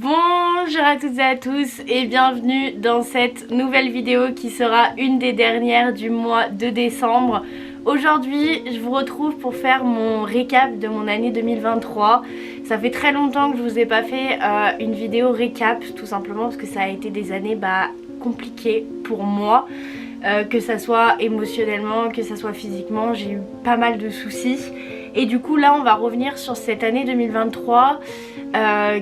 Bonjour à toutes et à tous et bienvenue dans cette nouvelle vidéo qui sera une des dernières du mois de décembre. Aujourd'hui je vous retrouve pour faire mon récap de mon année 2023. Ça fait très longtemps que je vous ai pas fait une vidéo récap, tout simplement parce que ça a été des années compliquées pour moi. Que ça soit émotionnellement, que ça soit physiquement, j'ai eu pas mal de soucis. Et du coup là on va revenir sur cette année 2023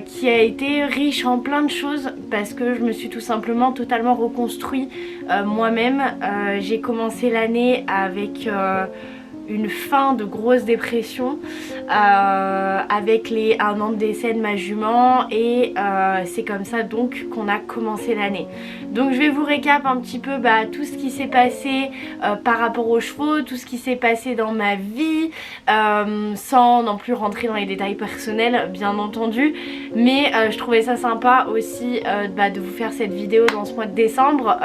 qui a été riche en plein de choses parce que je me suis tout simplement totalement reconstruit moi-même. J'ai commencé l'année avec une fin de grosse dépression avec un an de décès de ma jument et c'est comme ça donc qu'on a commencé l'année. Donc je vais vous récap un petit peu tout ce qui s'est passé par rapport aux chevaux, tout ce qui s'est passé dans ma vie sans non plus rentrer dans les détails personnels bien entendu, mais je trouvais ça sympa aussi de vous faire cette vidéo dans ce mois de décembre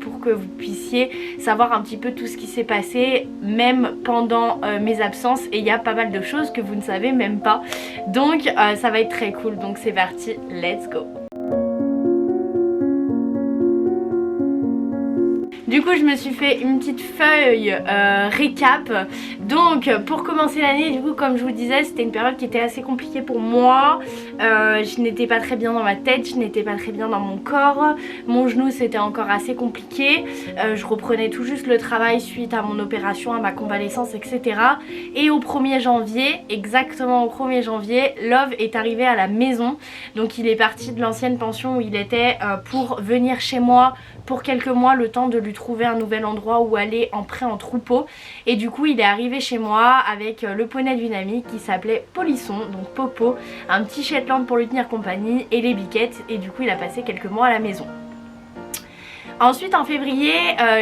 pour que vous puissiez savoir un petit peu tout ce qui s'est passé même pendant mes absences, et il y a pas mal de choses que vous ne savez même pas, donc ça va être très cool. Donc c'est parti, let's go. Du coup je me suis fait une petite feuille récap. Donc pour commencer l'année, du coup comme je vous disais, c'était une période qui était assez compliquée pour moi. Je n'étais pas très bien dans ma tête, je n'étais pas très bien dans mon corps. Mon genou c'était encore assez compliqué. Je reprenais tout juste le travail suite à mon opération, à ma convalescence, etc. Et au 1er janvier, exactement au 1er janvier, Love est arrivé à la maison. Donc il est parti de l'ancienne pension où il était pour venir chez moi pour quelques mois, le temps de lui trouver un nouvel endroit où aller en prêt en troupeau. Et du coup il est arrivé chez moi avec le poney d'une amie qui s'appelait Polisson, donc Popo, un petit Shetland pour lui tenir compagnie et les biquettes, et du coup il a passé quelques mois à la maison. Ensuite en février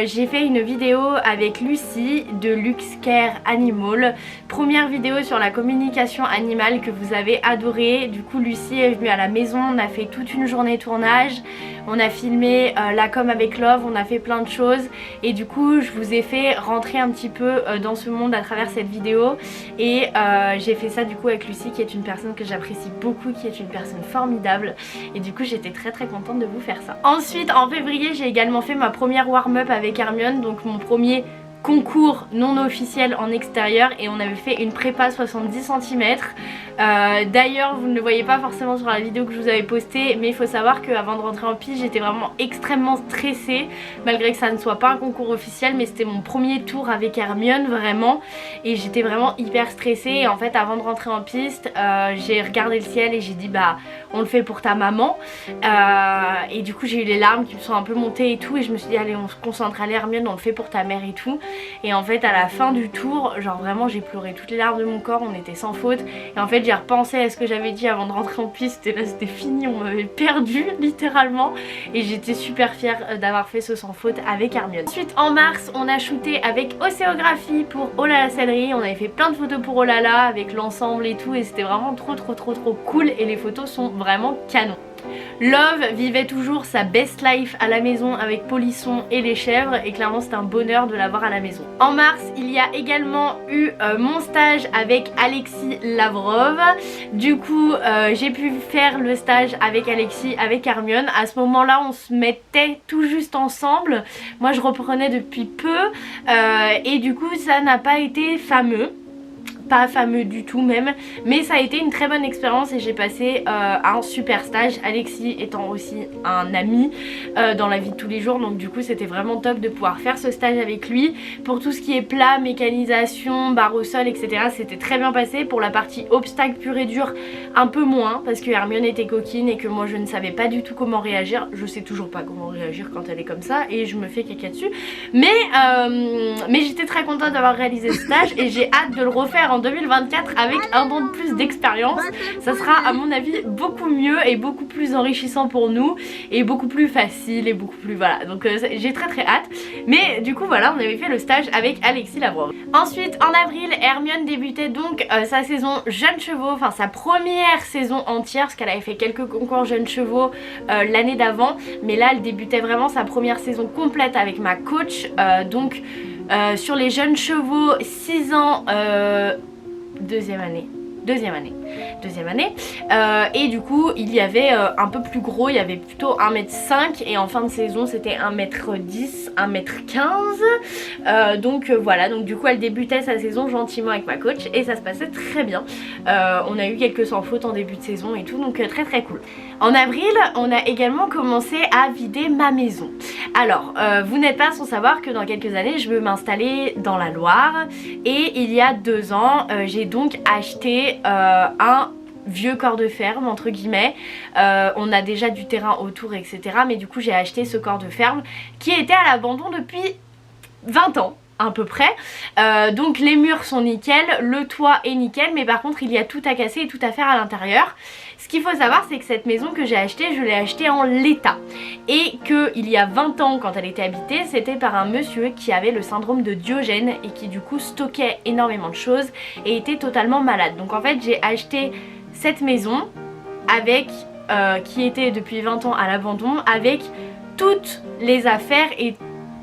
j'ai fait une vidéo avec Lucie de Luxcare Animal, première vidéo sur la communication animale que vous avez adoré. Du coup Lucie est venue à la maison, on a fait toute une journée tournage, on a filmé la com avec Love, on a fait plein de choses, et du coup je vous ai fait rentrer un petit peu dans ce monde à travers cette vidéo, et j'ai fait ça du coup avec Lucie qui est une personne que j'apprécie beaucoup, qui est une personne formidable, et du coup j'étais très contente de vous faire ça. Ensuite en février j'ai également fait ma première warm-up avec Hermione, donc mon premier concours non officiel en extérieur, et on avait fait une prépa 70 cm. D'ailleurs vous ne le voyez pas forcément sur la vidéo que je vous avais postée, mais il faut savoir qu'avant de rentrer en piste j'étais vraiment extrêmement stressée, malgré que ça ne soit pas un concours officiel, mais c'était mon premier tour avec Hermione vraiment, et j'étais vraiment hyper stressée. Et en fait avant de rentrer en piste j'ai regardé le ciel et j'ai dit on le fait pour ta maman, et du coup j'ai eu les larmes qui me sont un peu montées et tout, et je me suis dit allez on se concentre, allez Hermione on le fait pour ta mère et tout. Et en fait à la fin du tour, genre vraiment j'ai pleuré toutes les larmes de mon corps, on était sans faute. Et en fait j'ai repensé à ce que j'avais dit avant de rentrer en piste, et là c'était fini, on m'avait perdu littéralement, et j'étais super fière d'avoir fait ce sans faute avec Hermione. Ensuite en mars on a shooté avec Océographie pour Oh là la sellerie, on avait fait plein de photos pour Oh là là avec l'ensemble et tout, et c'était vraiment trop cool, et les photos sont vraiment canon. Love vivait toujours sa best life à la maison avec Polisson et les chèvres, et clairement c'était un bonheur de l'avoir à la maison. En mars il y a également eu mon stage avec Alexis Lavrov. Du coup j'ai pu faire le stage avec Alexis, avec Hermione. À ce moment là on se mettait tout juste ensemble, moi je reprenais depuis peu et du coup ça n'a pas été fameux, pas fameux du tout même, mais ça a été une très bonne expérience et j'ai passé un super stage, Alexis étant aussi un ami dans la vie de tous les jours, donc du coup c'était vraiment top de pouvoir faire ce stage avec lui. Pour tout ce qui est plat, mécanisation, barre au sol, etc. c'était très bien passé. Pour la partie obstacle pur et dur, un peu moins, parce que Hermione était coquine et que moi je ne savais pas du tout comment réagir. Je sais toujours pas comment réagir quand elle est comme ça et je me fais caca dessus, mais j'étais très contente d'avoir réalisé ce stage et j'ai hâte de le refaire en 2024 avec un an de plus d'expérience. Ça sera à mon avis beaucoup mieux et beaucoup plus enrichissant pour nous, et beaucoup plus facile et beaucoup plus voilà, donc j'ai très hâte. Mais du coup voilà, on avait fait le stage avec Alexis Lavrov. Ensuite en avril Hermione débutait donc sa saison jeunes chevaux, enfin sa première saison entière, parce qu'elle avait fait quelques concours jeunes chevaux l'année d'avant, mais là elle débutait vraiment sa première saison complète avec ma coach, donc sur les jeunes chevaux 6 ans, deuxième année. deuxième année. Et du coup il y avait un peu plus gros, il y avait plutôt 1m5 et en fin de saison c'était 1m10, 1m15. Donc voilà, donc du coup elle débutait sa saison gentiment avec ma coach et ça se passait très bien. On a eu quelques sans fautes en début de saison et tout, donc très très cool. En avril on a également commencé à vider ma maison. Alors vous n'êtes pas sans savoir que dans quelques années je veux m'installer dans la Loire et il y a 2 ans j'ai donc acheté un vieux corps de ferme entre guillemets. On a déjà du terrain autour etc, mais du coup j'ai acheté ce corps de ferme qui était à l'abandon depuis 20 ans à peu près. Donc les murs sont nickel, le toit est nickel, mais par contre il y a tout à casser et tout à faire à l'intérieur. Ce qu'il faut savoir c'est que cette maison que j'ai achetée, je l'ai achetée en l'état. Et qu'il y a 20 ans quand elle était habitée, c'était par un monsieur qui avait le syndrome de Diogène et qui du coup stockait énormément de choses et était totalement malade. Donc en fait j'ai acheté cette maison avec qui était depuis 20 ans à l'abandon, avec toutes les affaires et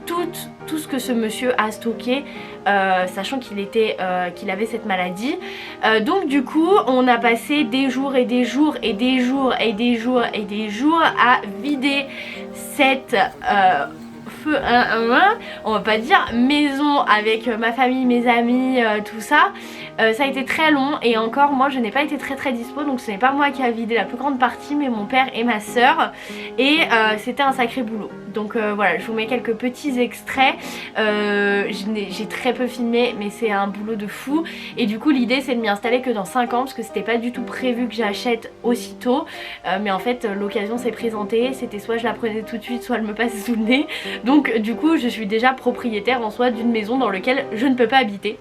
tout ce que ce monsieur a stocké, sachant qu'il avait cette maladie. Donc du coup on a passé des jours et des jours et des jours et des jours et des jours à vider cette on va pas dire maison avec ma famille, mes amis, tout ça. Ça a été très long et encore moi je n'ai pas été très dispo, donc ce n'est pas moi qui a vidé la plus grande partie mais mon père et ma soeur, et c'était un sacré boulot. Donc voilà, je vous mets quelques petits extraits. J'ai très peu filmé mais c'est un boulot de fou et du coup l'idée c'est de m'y installer que dans 5 ans parce que c'était pas du tout prévu que j'achète aussitôt, mais en fait l'occasion s'est présentée, c'était soit je la prenais tout de suite soit elle me passait sous le nez. Donc du coup je suis déjà propriétaire en soi d'une maison dans laquelle je ne peux pas habiter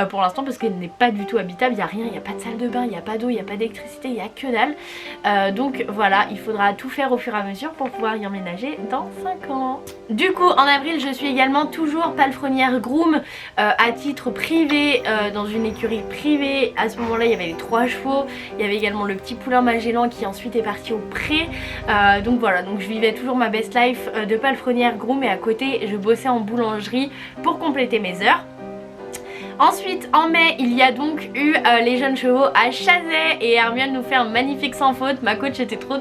pour l'instant parce qu'elle n'est pas du tout habitable, il n'y a rien, il n'y a pas de salle de bain, il n'y a pas d'eau, il n'y a pas d'électricité, il n'y a que dalle. Donc voilà, il faudra tout faire au fur et à mesure pour pouvoir y emménager dans 5 ans. Du coup en avril je suis également toujours palefrenière groom à titre privé dans une écurie privée. À ce moment là il y avait les 3 chevaux, il y avait également le petit poulain Magellan qui ensuite est parti au pré. Donc voilà, donc je vivais toujours ma best life de palefrenière groom et à côté je bossais en boulangerie pour compléter mes heures. Ensuite en mai il y a donc eu les jeunes chevaux à Chazay et Hermione nous fait un magnifique sans faute. Ma coach était trop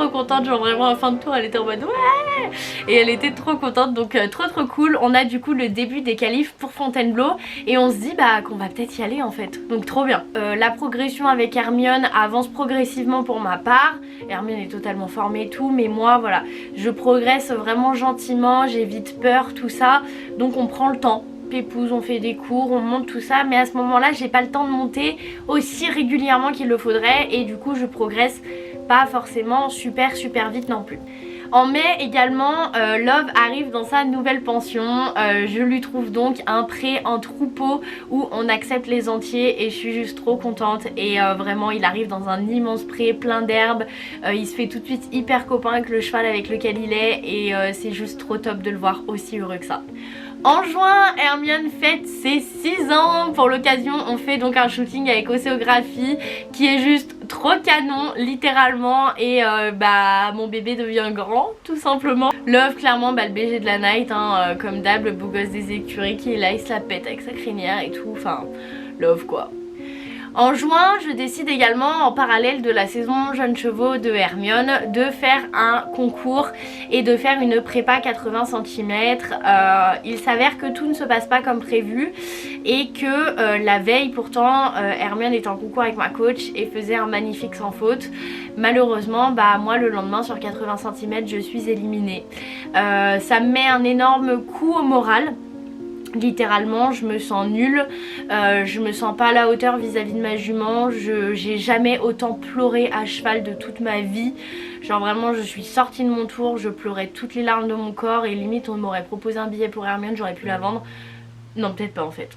contente, genre vraiment à fin de tour elle était en mode ouais, et elle était trop contente, donc trop cool. On a du coup le début des qualifs pour Fontainebleau et on se dit bah qu'on va peut-être y aller en fait, donc trop bien. La progression avec Hermione avance progressivement pour ma part. Hermione est totalement formée et tout, mais moi voilà, je progresse vraiment gentiment, j'ai vite peur tout ça, donc on prend le temps. Pépouze, on fait des cours, on monte tout ça, mais à ce moment là j'ai pas le temps de monter aussi régulièrement qu'il le faudrait et du coup je progresse pas forcément super vite non plus. En mai également, Love arrive dans sa nouvelle pension. Je lui trouve donc un pré en troupeau où on accepte les entiers et je suis juste trop contente. Et vraiment il arrive dans un immense pré plein d'herbes. Il se fait tout de suite hyper copain avec le cheval avec lequel il est et c'est juste trop top de le voir aussi heureux que ça. En juin, Hermione fête ses 6 ans. Pour l'occasion, on fait donc un shooting avec Océographie qui est juste trop canon, littéralement. Et bah mon bébé devient grand, tout simplement. Love, clairement, bah, le BG de la night, hein, comme d'hab, le beau gosse des écuries qui est là, il se la pète avec sa crinière et tout. Enfin, Love quoi. En juin, je décide également, en parallèle de la saison Jeunes Chevaux de Hermione, de faire un concours et de faire une prépa 80 cm. Il s'avère que tout ne se passe pas comme prévu et que la veille pourtant, Hermione était en concours avec ma coach et faisait un magnifique sans faute. Malheureusement, bah moi le lendemain sur 80 cm, je suis éliminée. Ça me met un énorme coup au moral. Littéralement je me sens nulle, je me sens pas à la hauteur vis-à-vis de ma jument, j'ai jamais autant pleuré à cheval de toute ma vie. Genre vraiment je suis sortie de mon tour, je pleurais toutes les larmes de mon corps et limite on m'aurait proposé un billet pour Hermione, j'aurais pu la vendre. Non peut-être pas en fait.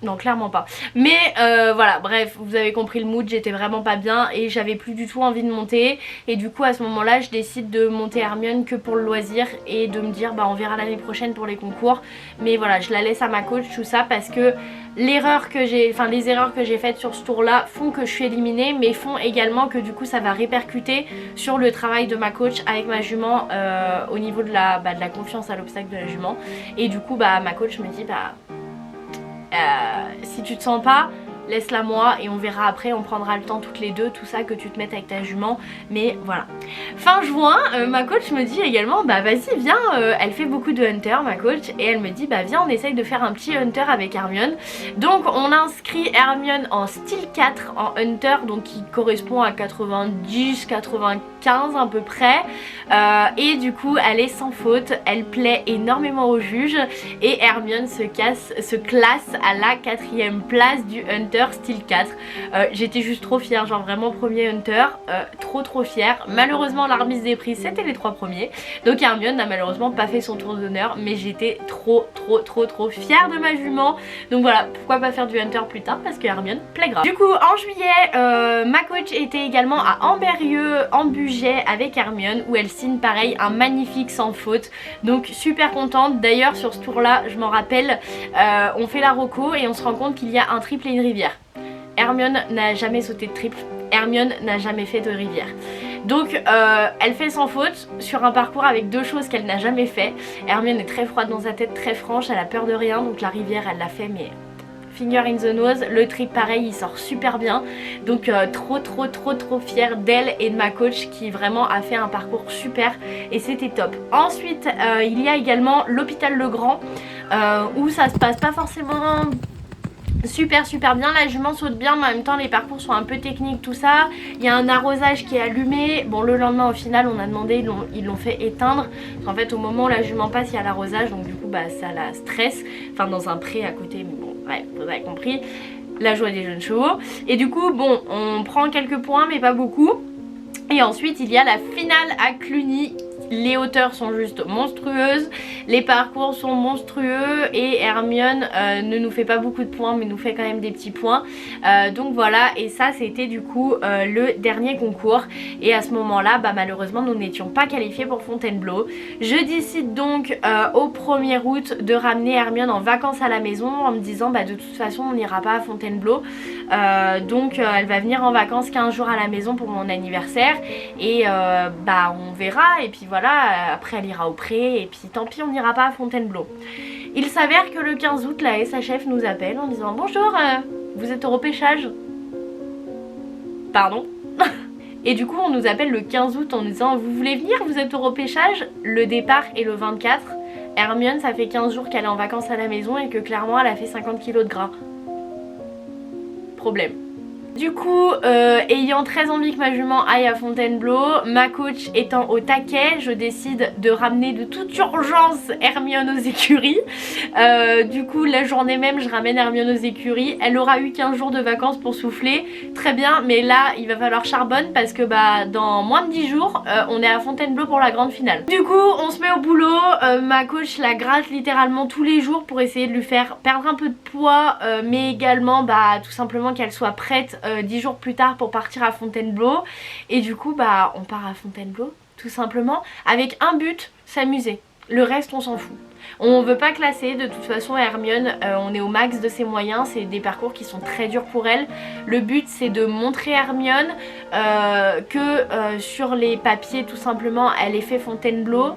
Non clairement pas. Mais voilà bref vous avez compris le mood, j'étais vraiment pas bien et j'avais plus du tout envie de monter. Et du coup à ce moment là je décide de monter Hermione que pour le loisir et de me dire bah on verra l'année prochaine pour les concours. Mais voilà je la laisse à ma coach tout ça parce que l'erreur que j'ai, enfin les erreurs que j'ai faites sur ce tour là font que je suis éliminée, mais font également que du coup ça va répercuter sur le travail de ma coach avec ma jument au niveau de la confiance à l'obstacle de la jument. Et du coup bah ma coach me dit bah si tu te sens pas, laisse-la moi et on verra après, on prendra le temps toutes les deux, tout ça, que tu te mettes avec ta jument, mais voilà. Fin juin, ma coach me dit également bah vas-y viens, elle fait beaucoup de hunter ma coach, et elle me dit bah viens on essaye de faire un petit hunter avec Hermione. Donc on a inscrit Hermione en style 4 en hunter, donc qui correspond à 90, 95 à peu près, et du coup elle est sans faute, elle plaît énormément au juge, et Hermione se classe à la 4e place du hunter style 4. J'étais juste trop fière, genre vraiment premier hunter, trop fière. Malheureusement la remise des prix c'était les 3 premiers, donc Hermione n'a malheureusement pas fait son tour d'honneur, mais j'étais trop fière de ma jument. Donc voilà, pourquoi pas faire du hunter plus tard, parce que Hermione plaît grave. Du coup en juillet, ma coach était également à Amberieux en budget avec Hermione, où elle signe pareil un magnifique sans faute, donc super contente. D'ailleurs sur ce tour là je m'en rappelle, on fait la roco et on se rend compte qu'il y a un triple et une rivière. Hermione n'a jamais sauté de triple, Hermione n'a jamais fait de rivière. Donc elle fait sans faute sur un parcours avec 2 choses qu'elle n'a jamais fait. Hermione est très froide dans sa tête, très franche, elle a peur de rien, donc la rivière elle l'a fait mais finger in the nose. Le triple pareil il sort super bien, donc trop fière d'elle et de ma coach qui vraiment a fait un parcours super et c'était top. Ensuite il y a également l'hôpital Legrand où ça se passe pas forcément super bien, la jument saute bien mais en même temps les parcours sont un peu techniques tout ça. Il y a un arrosage qui est allumé, bon le lendemain au final on a demandé, ils l'ont fait éteindre parce qu'en fait au moment où la jument passe il y a l'arrosage, donc du coup bah ça la stresse, enfin dans un pré à côté, mais bon ouais vous avez compris, la joie des jeunes chevaux. Et du coup bon on prend quelques points mais pas beaucoup. Et ensuite il y a la finale à Cluny. Les hauteurs sont juste monstrueuses, les parcours sont monstrueux et Hermione ne nous fait pas beaucoup de points mais nous fait quand même des petits points, donc voilà. Et ça c'était du coup le dernier concours, et à ce moment là bah, malheureusement nous n'étions pas qualifiés pour Fontainebleau. Je décide donc au 1er août de ramener Hermione en vacances à la maison en me disant bah de toute façon on n'ira pas à Fontainebleau, donc elle va venir en vacances 15 jours à la maison pour mon anniversaire, et bah on verra, et puis voilà, après elle ira au pré et puis tant pis on n'ira pas à Fontainebleau. Il s'avère que le 15 août la SHF nous appelle en disant bonjour, vous êtes au repêchage. Pardon. Et du coup on nous appelle le 15 août en nous disant vous voulez venir, vous êtes au repêchage. Le départ est le 24. Hermione ça fait 15 jours qu'elle est en vacances à la maison et que clairement elle a fait 50 kg de gras. Problème. Du coup, ayant très envie que ma jument aille à Fontainebleau, ma coach étant au taquet, je décide de ramener de toute urgence Hermione aux écuries. Du coup, la journée même, je ramène Hermione aux écuries. Elle aura eu 15 jours de vacances pour souffler, très bien, mais là, il va falloir charbonne parce que bah, dans moins de 10 jours, on est à Fontainebleau pour la grande finale. Du coup, on se met au boulot, ma coach la gratte littéralement tous les jours pour essayer de lui faire perdre un peu de poids, mais également bah, tout simplement qu'elle soit prête 10 jours plus tard pour partir à Fontainebleau. Et du coup bah on part à Fontainebleau tout simplement avec un but, s'amuser. Le reste on s'en fout. On veut pas classer, de toute façon Hermione on est au max de ses moyens, c'est des parcours qui sont très durs pour elle. Le but c'est de montrer à Hermione que sur les papiers tout simplement elle ait fait Fontainebleau.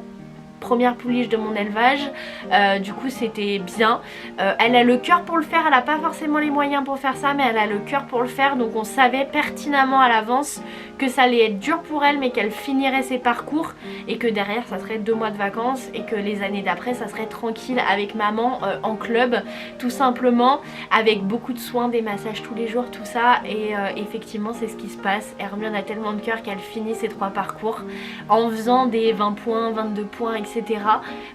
Première pouliche de mon élevage, du coup c'était bien. Elle a le cœur pour le faire, elle a pas forcément les moyens pour faire ça mais elle a le cœur pour le faire, donc on savait pertinemment à l'avance que ça allait être dur pour elle mais qu'elle finirait ses parcours et que derrière ça serait 2 mois de vacances et que les années d'après ça serait tranquille avec maman en club tout simplement, avec beaucoup de soins, des massages tous les jours, tout ça. Et effectivement c'est ce qui se passe. Hermione a tellement de cœur qu'elle finit ses 3 parcours en faisant des 20 points, 22 points, etc.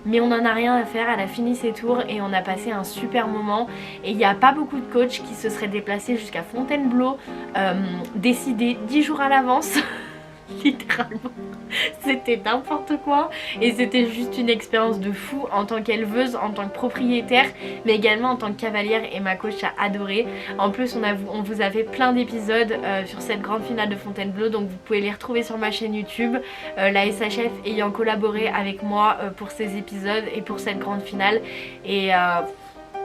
Mais on n'en a rien à faire, elle a fini ses tours et on a passé un super moment. Et il n'y a pas beaucoup de coachs qui se seraient déplacés jusqu'à Fontainebleau, décidés 10 jours à l'avance. Littéralement c'était n'importe quoi et c'était juste une expérience de fou en tant qu'éleveuse, en tant que propriétaire, mais également en tant que cavalière, et ma coach a adoré. En plus on vous a fait plein d'épisodes sur cette grande finale de Fontainebleau, donc vous pouvez les retrouver sur ma chaîne YouTube, la SHF ayant collaboré avec moi pour ces épisodes et pour cette grande finale. Et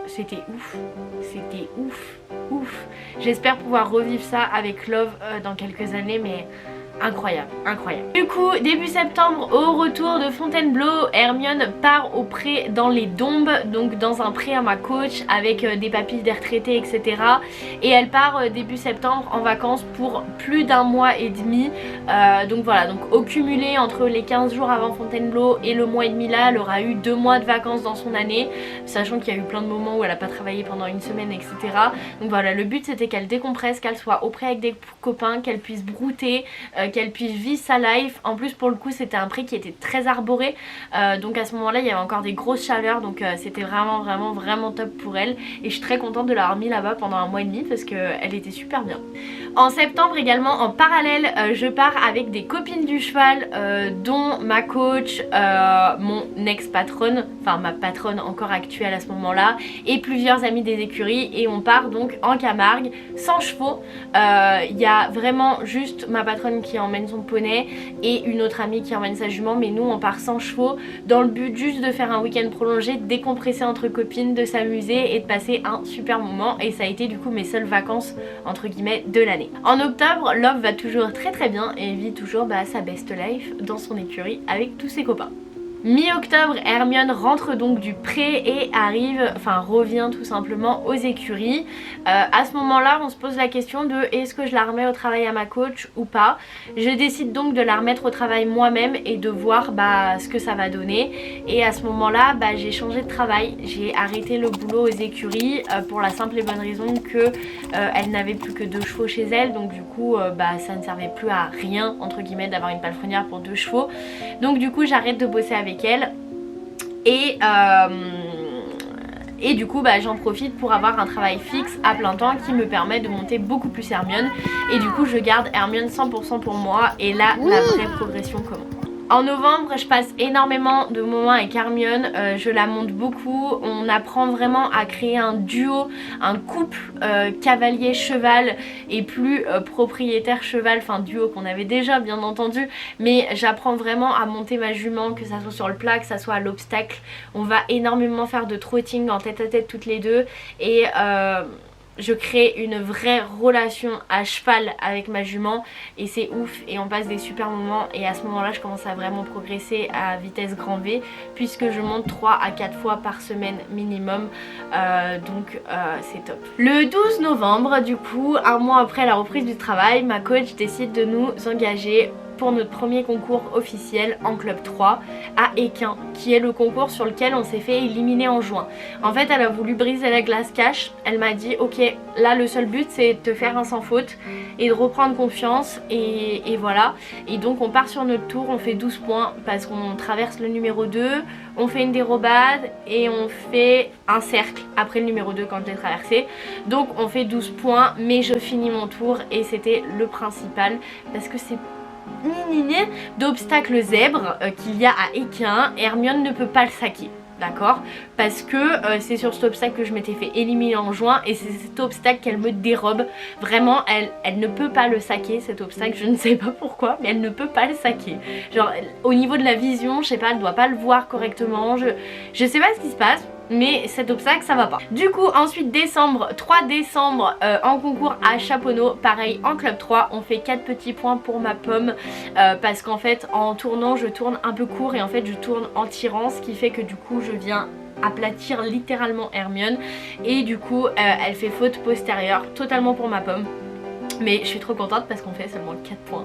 c'était ouf, c'était ouf. J'espère pouvoir revivre ça avec Love dans quelques années, mais incroyable, incroyable. Du coup, début septembre, au retour de Fontainebleau, Hermione part au pré dans les Dombes, donc dans un pré à ma coach avec des papilles des retraités, etc. Et elle part début septembre en vacances pour plus d'1 mois et demi. Donc voilà, donc au cumulé entre les 15 jours avant Fontainebleau et le mois et demi là, elle aura eu 2 mois de vacances dans son année, sachant qu'il y a eu plein de moments où elle a pas travaillé pendant une semaine, etc. Donc voilà, le but c'était qu'elle décompresse, qu'elle soit au pré avec des copains, qu'elle puisse brouter, qu'elle puisse vivre sa life. En plus pour le coup c'était un pré qui était très arboré, donc à ce moment là il y avait encore des grosses chaleurs, donc c'était vraiment top pour elle, et je suis très contente de l'avoir mis là-bas pendant 1 mois et demi parce qu'elle était super bien. En septembre également, en parallèle, je pars avec des copines du cheval, dont ma coach, mon ex-patronne, enfin ma patronne encore actuelle à ce moment là, et plusieurs amis des écuries, et on part donc en Camargue sans chevaux. Il y a vraiment juste ma patronne qui emmène son poney et une autre amie qui emmène sa jument, mais nous on part sans chevaux dans le but juste de faire un week-end prolongé, de décompresser entre copines, de s'amuser et de passer un super moment, et ça a été du coup mes seules vacances entre guillemets de l'année. En octobre, Love va toujours très bien et vit toujours sa best life dans son écurie avec tous ses copains. Mi-octobre, Hermione rentre donc du pré et revient tout simplement aux écuries. À ce moment-là, on se pose la question de est-ce que je la remets au travail à ma coach ou pas. Je décide donc de la remettre au travail moi-même et de voir ce que ça va donner. Et à ce moment-là, j'ai changé de travail. J'ai arrêté le boulot aux écuries pour la simple et bonne raison que elle n'avait plus que 2 chevaux chez elle. Donc du coup, ça ne servait plus à rien entre guillemets d'avoir une palefrenière pour 2 chevaux. Donc du coup, j'arrête de bosser avec elle et du coup j'en profite pour avoir un travail fixe à plein temps qui me permet de monter beaucoup plus Hermione, et du coup je garde Hermione 100% pour moi, et là la vraie progression commence. En novembre, je passe énormément de moments avec Hermione, je la monte beaucoup, on apprend vraiment à créer un duo, un couple cavalier-cheval et plus propriétaire-cheval, enfin duo qu'on avait déjà bien entendu, mais j'apprends vraiment à monter ma jument, que ça soit sur le plat, que ça soit à l'obstacle. On va énormément faire de trotting en tête à tête toutes les deux, et je crée une vraie relation à cheval avec ma jument, et c'est ouf, et on passe des super moments, et à ce moment là je commence à vraiment progresser à vitesse grand V puisque je monte 3 à 4 fois par semaine minimum, donc c'est top. Le 12 novembre du coup, 1 mois après la reprise du travail, ma coach décide de nous engager pour notre premier concours officiel en club 3 à Équin, qui est le concours sur lequel on s'est fait éliminer en juin. En fait elle a voulu briser la glace cash, elle m'a dit ok, là le seul but c'est de te faire un sans faute et de reprendre confiance, et voilà. Et donc on part sur notre tour, on fait 12 points parce qu'on traverse le numéro 2, on fait une dérobade et on fait un cercle après le numéro 2 quand je l'ai traversé. Donc on fait 12 points, mais je finis mon tour et c'était le principal parce que c'est d'obstacles zèbres qu'il y a à Équin. Hermione ne peut pas le saquer, d'accord, parce que c'est sur cet obstacle que je m'étais fait éliminer en juin, et c'est cet obstacle qu'elle me dérobe. Vraiment elle ne peut pas le saquer, cet obstacle, je ne sais pas pourquoi, mais elle ne peut pas le saquer. Genre au niveau de la vision, je sais pas, elle doit pas le voir correctement, je sais pas ce qui se passe, mais cet obstacle ça va pas. Du coup ensuite décembre, 3 décembre en concours à Chaponneau, pareil en club 3, on fait 4 petits points pour ma pomme, parce qu'en fait en tournant je tourne un peu court, et en fait je tourne en tirant, ce qui fait que du coup je viens aplatir littéralement Hermione, et du coup elle fait faute postérieure totalement pour ma pomme. Mais je suis trop contente parce qu'on fait seulement 4 points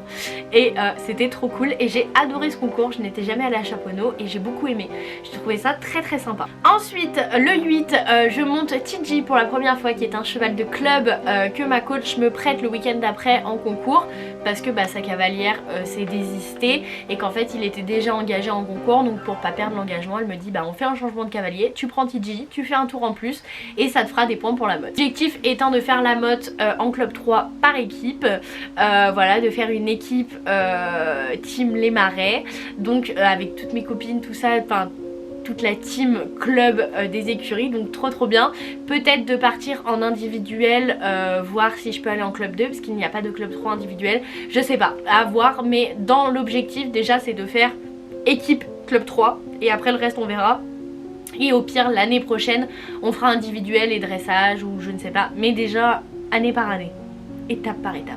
et c'était trop cool, et j'ai adoré ce concours. Je n'étais jamais allée à Chaponneau et j'ai beaucoup aimé, j'ai trouvé ça très sympa. Ensuite le 8, je monte Tiji pour la première fois, qui est un cheval de club que ma coach me prête le week-end d'après en concours, parce que sa cavalière s'est désistée et qu'en fait il était déjà engagé en concours. Donc pour pas perdre l'engagement, elle me dit on fait un changement de cavalier, tu prends Tiji, tu fais un tour en plus et ça te fera des points pour la motte. L'objectif étant de faire la motte en club 3 par équipe, voilà, de faire une équipe team les marais, donc avec toutes mes copines, tout ça, enfin toute la team club des écuries, donc trop bien. Peut-être de partir en individuel, voir si je peux aller en club 2 parce qu'il n'y a pas de club 3 individuel, je sais pas, à voir, mais dans l'objectif déjà c'est de faire équipe club 3 et après le reste on verra. Et au pire l'année prochaine on fera individuel et dressage ou je ne sais pas, mais déjà année par année, étape par étape.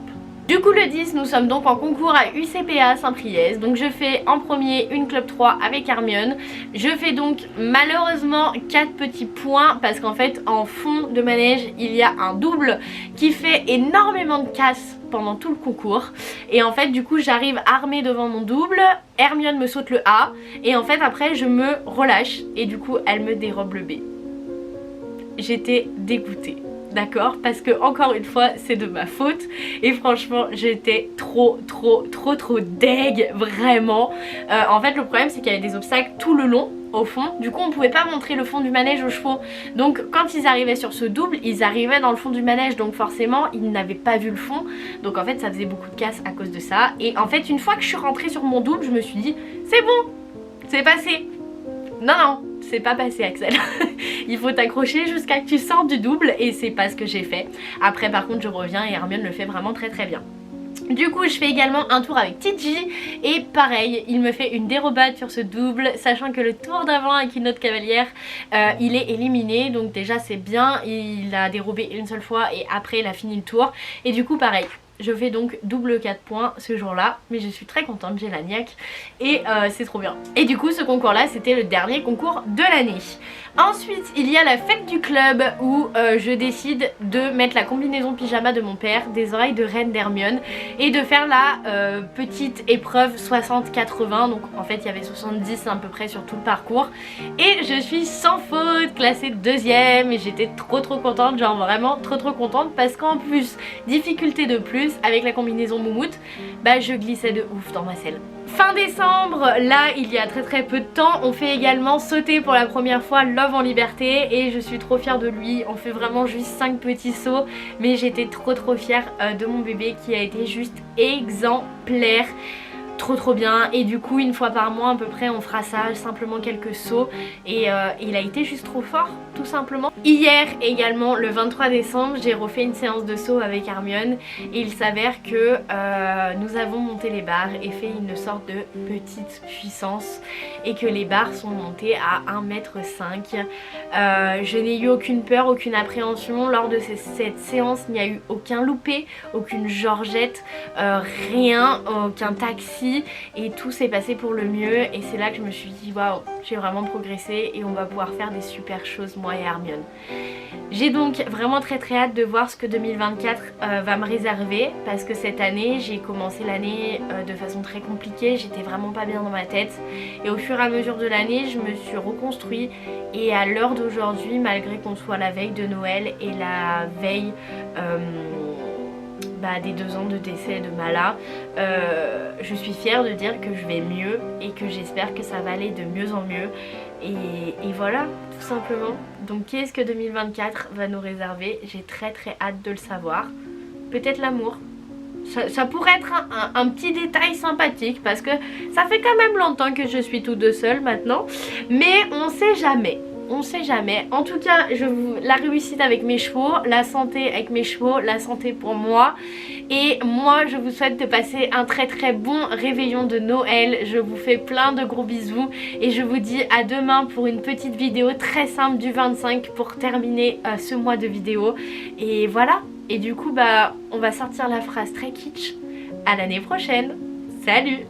Du coup le 10 nous sommes donc en concours à UCPA Saint-Priest. Donc je fais en premier une club 3 avec Hermione. Je fais donc malheureusement 4 petits points parce qu'en fait en fond de manège il y a un double qui fait énormément de casse pendant tout le concours. Et en fait du coup j'arrive armée devant mon double, Hermione me saute le A et en fait après je me relâche et du coup elle me dérobe le B. J'étais dégoûtée. D'accord, parce que encore une fois c'est de ma faute et franchement j'étais trop deg, vraiment. En fait le problème c'est qu'il y avait des obstacles tout le long au fond, du coup on pouvait pas montrer le fond du manège aux chevaux, donc quand ils arrivaient sur ce double ils arrivaient dans le fond du manège, donc forcément ils n'avaient pas vu le fond, donc en fait ça faisait beaucoup de casse à cause de ça. Et en fait une fois que je suis rentrée sur mon double je me suis dit c'est bon, c'est passé. Non, c'est pas passé Axel. Il faut t'accrocher jusqu'à que tu sortes du double et c'est pas ce que j'ai fait. Après par contre je reviens et Hermione le fait vraiment très bien. Du coup je fais également un tour avec TG et pareil il me fait une dérobade sur ce double, sachant que le tour d'avant avec une autre cavalière il est éliminé, donc déjà c'est bien, il a dérobé une seule fois et après il a fini le tour. Et du coup pareil, je fais donc double 4 points ce jour là, mais je suis très contente, j'ai la niaque et c'est trop bien. Et du coup ce concours là c'était le dernier concours de l'année. Ensuite il y a la fête du club où je décide de mettre la combinaison pyjama de mon père, des oreilles de reine d'Hermione et de faire la petite épreuve 60-80, donc en fait il y avait 70 à peu près sur tout le parcours et je suis sans faute classée deuxième et j'étais trop contente, genre vraiment trop contente parce qu'en plus, difficulté de plus avec la combinaison moumoute, bah je glissais de ouf dans ma selle. Fin décembre, là il y a très peu de temps, on fait également sauter pour la première fois Love en liberté et je suis trop fière de lui. On fait vraiment juste 5 petits sauts mais j'étais trop fière de mon bébé qui a été juste exemplaire. Trop bien, et du coup une fois par mois à peu près on fera ça, simplement quelques sauts et il a été juste trop fort tout simplement. Hier également le 23 décembre j'ai refait une séance de saut avec Hermione et il s'avère que nous avons monté les barres et fait une sorte de petite puissance et que les barres sont montées à 1,5 m. Je n'ai eu aucune peur, aucune appréhension lors de cette séance, il n'y a eu aucun loupé, aucune georgette, rien, aucun taxi. Et tout s'est passé pour le mieux et c'est là que je me suis dit waouh, j'ai vraiment progressé et on va pouvoir faire des super choses moi et Hermione. J'ai donc vraiment très hâte de voir ce que 2024 va me réserver parce que cette année j'ai commencé l'année de façon très compliquée, j'étais vraiment pas bien dans ma tête et au fur et à mesure de l'année je me suis reconstruit et à l'heure d'aujourd'hui, malgré qu'on soit la veille de Noël et la veille des 2 ans de décès de Mala, je suis fière de dire que je vais mieux et que j'espère que ça va aller de mieux en mieux et voilà tout simplement. Donc qu'est-ce que 2024 va nous réserver? J'ai très hâte de le savoir. Peut-être l'amour. Ça pourrait être un petit détail sympathique parce que ça fait quand même longtemps que je suis toute seule maintenant, mais on sait jamais. On sait jamais. En tout cas, la réussite avec mes chevaux, la santé avec mes chevaux, la santé pour moi. Et moi, je vous souhaite de passer un très bon réveillon de Noël. Je vous fais plein de gros bisous. Et je vous dis à demain pour une petite vidéo très simple du 25 pour terminer ce mois de vidéo. Et voilà. Et du coup, on va sortir la phrase très kitsch. À l'année prochaine. Salut!